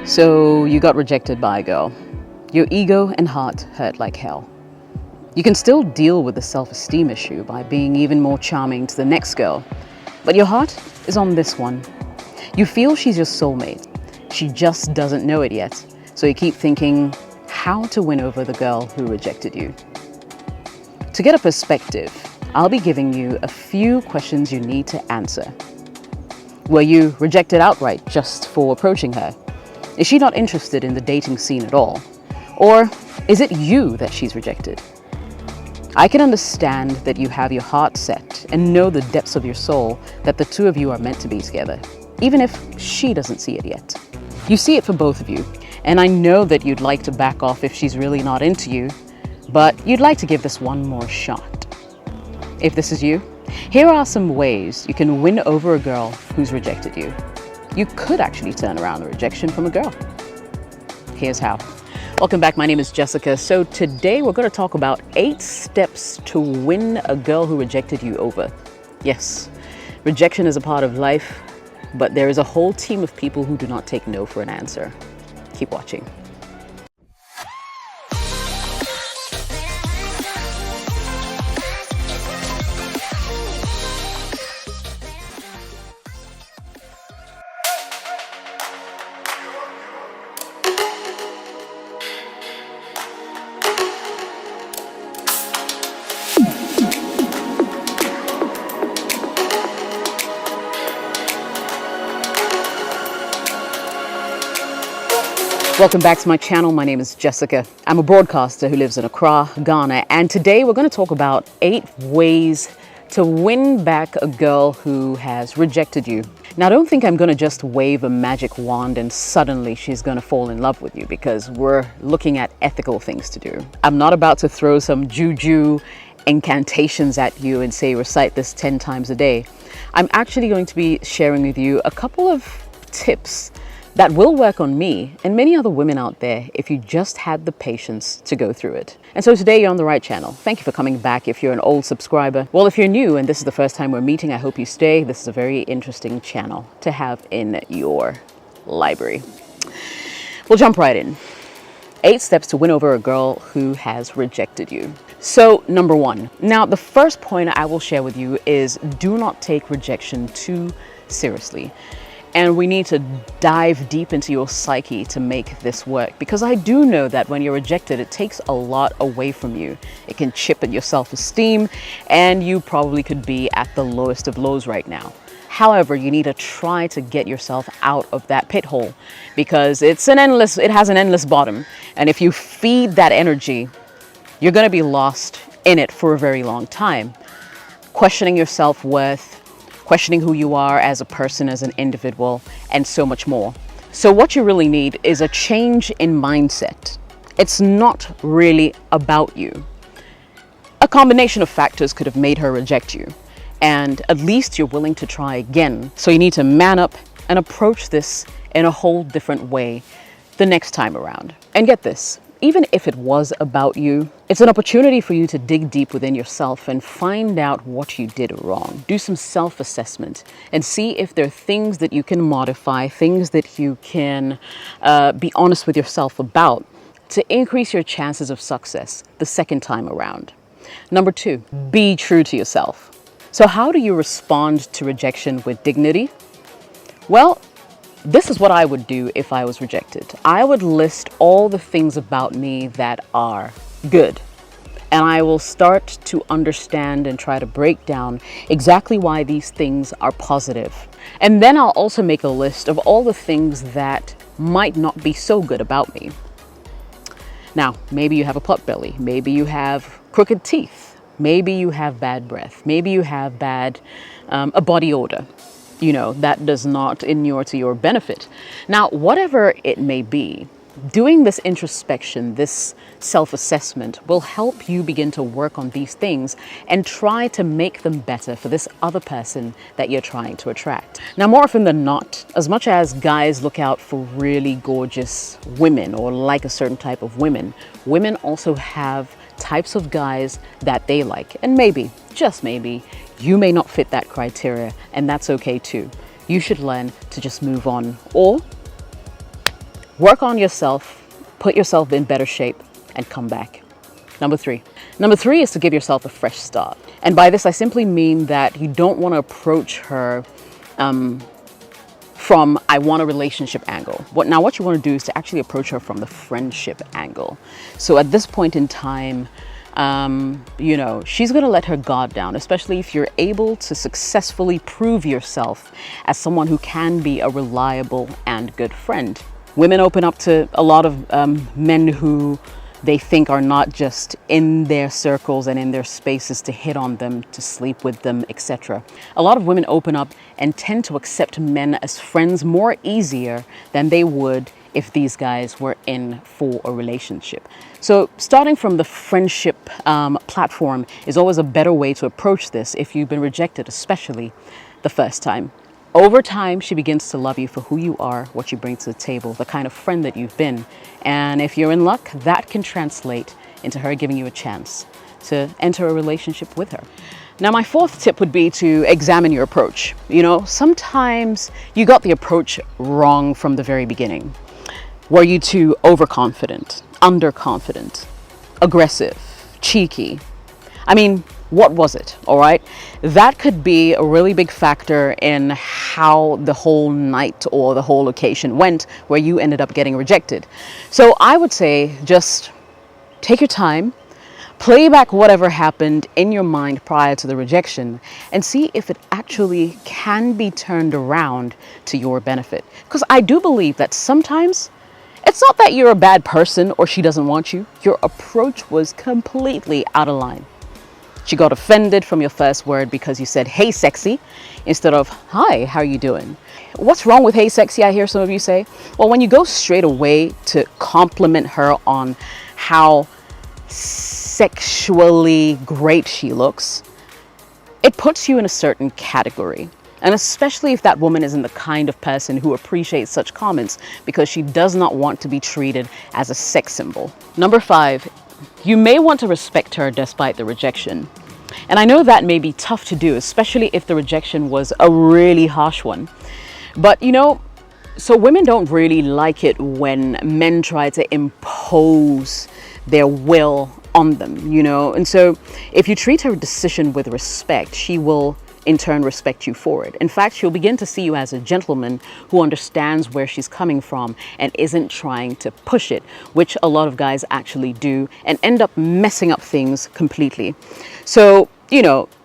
So you got rejected by a girl. Your ego and heart hurt like hell. You can still deal with the self-esteem issue by being even more charming to the next girl, but your heart is on this one. You feel she's your soulmate. She just doesn't know it yet, so you keep thinking how to win over the girl who rejected you. To get a perspective, I'll be giving you a few questions you need to answer. Were you rejected outright just for approaching her? Is she not interested in the dating scene at all? Or is it you that she's rejected? I can understand that you have your heart set and know the depths of your soul that the two of you are meant to be together, even if she doesn't see it yet. You see it for both of you, and I know that you'd like to back off if she's really not into you, but you'd like to give this one more shot. If this is you, here are some ways you can win over a girl who's rejected you. You could actually turn around the rejection from a girl. Here's how. Welcome back, my name is Jessica. So today we're going to talk about 8 steps to win a girl who rejected you over. Yes, rejection is a part of life, but there is a whole team of people who do not take no for an answer. Keep watching. Welcome back to my channel. My name is Jessica. I'm a broadcaster who lives in Accra, Ghana, and today we're going to talk about 8 ways to win back a girl who has rejected you. Now, don't think I'm going to just wave a magic wand and suddenly she's going to fall in love with you, because we're looking at ethical things to do. I'm not about to throw some juju incantations at you and say recite this 10 times a day. I'm actually going to be sharing with you a couple of tips that will work on me and many other women out there if you just had the patience to go through it. And so today you're on the right channel. Thank you for coming back if you're an old subscriber. Well, if you're new and this is the first time we're meeting, I hope you stay. This is a very interesting channel to have in your library. We'll jump right in. 8 steps to win over a girl who has rejected you. So number 1. Now, the first point I will share with you is do not take rejection too seriously. And we need to dive deep into your psyche to make this work, because I do know that when you're rejected, it takes a lot away from you. It can chip at your self-esteem, and you probably could be at the lowest of lows right now. However, you need to try to get yourself out of that pit hole, because it has an endless bottom. And if you feed that energy, you're going to be lost in it for a very long time, questioning your self-worth, questioning who you are as a person, as an individual, and so much more. So what you really need is a change in mindset. It's not really about you. A combination of factors could have made her reject you, and at least you're willing to try again. So you need to man up and approach this in a whole different way the next time around. And get this, even if it was about you, it's an opportunity for you to dig deep within yourself and find out what you did wrong. Do some self-assessment and see if there are things that you can modify, things that you can be honest with yourself about to increase your chances of success the second time around. Number 2, be true to yourself. So how do you respond to rejection with dignity? Well, this is what I would do if I was rejected. I would list all the things about me that are good. And I will start to understand and try to break down exactly why these things are positive. And then I'll also make a list of all the things that might not be so good about me. Now, maybe you have a pot belly. Maybe you have crooked teeth. Maybe you have bad breath. Maybe you have a body odor. You know, that does not inure to your benefit. Now, whatever it may be, doing this introspection, this self-assessment will help you begin to work on these things and try to make them better for this other person that you're trying to attract. Now, more often than not, as much as guys look out for really gorgeous women or like a certain type of women, women also have types of guys that they like. And maybe, just maybe, you may not fit that criteria, and that's okay too. You should learn to just move on or Work on yourself, put yourself in better shape, and come back. Number three. Number three is to give yourself a fresh start. And by this, I simply mean that you don't want to approach her from I want a relationship angle. What you want to do is to actually approach her from the friendship angle. So at this point in time, she's going to let her guard down, especially if you're able to successfully prove yourself as someone who can be a reliable and good friend. Women open up to a lot of men who they think are not just in their circles and in their spaces to hit on them, to sleep with them, etc. A lot of women open up and tend to accept men as friends more easier than they would if these guys were in for a relationship. So starting from the friendship platform is always a better way to approach this if you've been rejected, especially the first time. Over time, she begins to love you for who you are, what you bring to the table, the kind of friend that you've been. And if you're in luck, that can translate into her giving you a chance to enter a relationship with her. Now, my fourth tip would be to examine your approach. Sometimes you got the approach wrong from the very beginning. Were you too overconfident, underconfident, aggressive, cheeky? What was it? All right. That could be a really big factor in how the whole night or the whole occasion went, where you ended up getting rejected. So I would say just take your time, play back whatever happened in your mind prior to the rejection, and see if it actually can be turned around to your benefit. Because I do believe that sometimes it's not that you're a bad person or she doesn't want you. Your approach was completely out of line. She got offended from your first word because you said, "Hey, sexy," instead of, "Hi, how are you doing?" What's wrong with "Hey, sexy," I hear some of you say? Well, when you go straight away to compliment her on how sexually great she looks, it puts you in a certain category. And especially if that woman isn't the kind of person who appreciates such comments, because she does not want to be treated as a sex symbol. Number 5, you may want to respect her despite the rejection. And I know that may be tough to do, especially if the rejection was a really harsh one. But so women don't really like it when men try to impose their will on them, And so if you treat her decision with respect, she will in turn respect you for it. In fact, she'll begin to see you as a gentleman who understands where she's coming from and isn't trying to push it, which a lot of guys actually do and end up messing up things completely. So,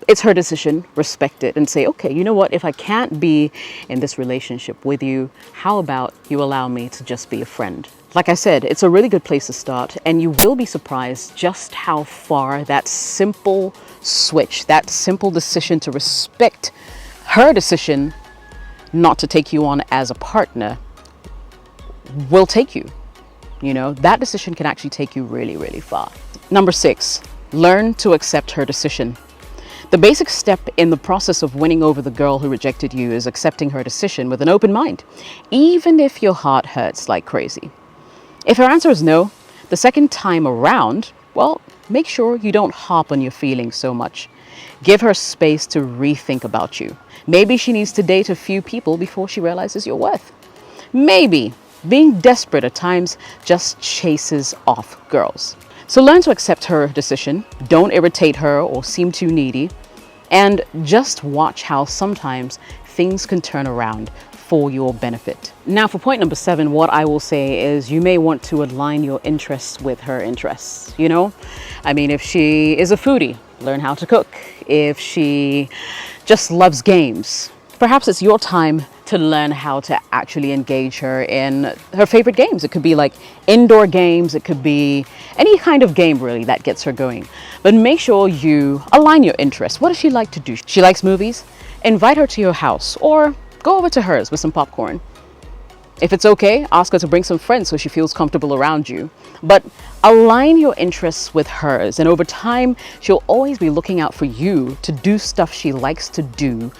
it's her decision, respect it and say, okay, you know what, if I can't be in this relationship with you, how about you allow me to just be a friend? Like I said, it's a really good place to start, and you will be surprised just how far that simple switch, that simple decision to respect her decision not to take you on as a partner will take you. That decision can actually take you really, really far. Number 6, learn to accept her decision. The basic step in the process of winning over the girl who rejected you is accepting her decision with an open mind, even if your heart hurts like crazy. If her answer is no, the second time around, well, make sure you don't harp on your feelings so much. Give her space to rethink about you. Maybe she needs to date a few people before she realizes your worth. Maybe being desperate at times just chases off girls. So learn to accept her decision. Don't irritate her or seem too needy. And just watch how sometimes things can turn around for your benefit. Now, for point number 7, what I will say is you may want to align your interests with her interests. If she is a foodie, learn how to cook. If she just loves games, perhaps it's your time to learn how to actually engage her in her favorite games. It could be like indoor games. It could be any kind of game really that gets her going. But make sure you align your interests. What does she like to do? She likes movies? Invite her to your house or go over to hers with some popcorn. If it's okay, ask her to bring some friends so she feels comfortable around you. But align your interests with hers, and over time, she'll always be looking out for you to do stuff she likes to do,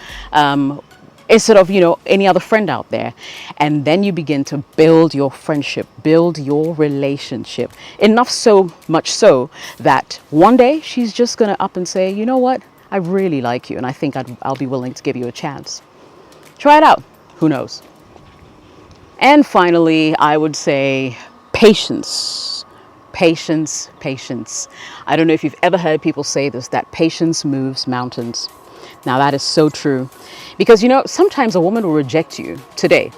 instead of, any other friend out there. And then you begin to build your friendship, build your relationship. Enough so much so that one day she's just going to up and say, you know what, I really like you, and I think I'll be willing to give you a chance. Try it out. Who knows? And finally, I would say patience. Patience, patience. I don't know if you've ever heard people say this, that patience moves mountains. Now that is so true. Because sometimes a woman will reject you today.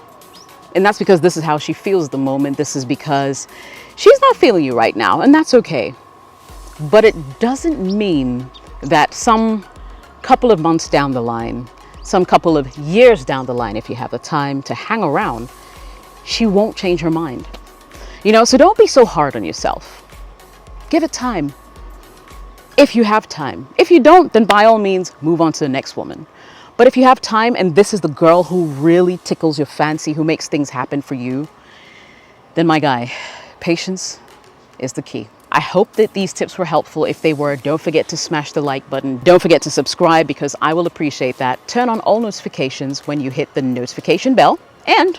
And that's because this is how she feels at the moment. This is because she's not feeling you right now, and that's okay. But it doesn't mean that some couple of months down the line, some couple of years down the line, if you have the time to hang around, she won't change her mind. So don't be so hard on yourself. Give it time. If you have time. If you don't, then by all means, move on to the next woman. But if you have time and this is the girl who really tickles your fancy, who makes things happen for you, then my guy, patience is the key. I hope that these tips were helpful. If they were, don't forget to smash the like button. Don't forget to subscribe because I will appreciate that. Turn on all notifications when you hit the notification bell, and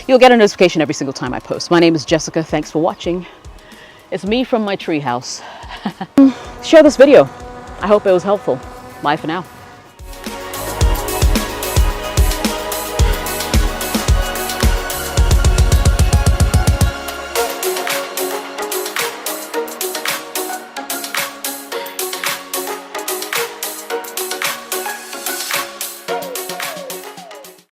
you'll get a notification every single time I post. My name is Jessica. Thanks for watching. It's me from my treehouse. Share this video. I hope it was helpful. Bye for now.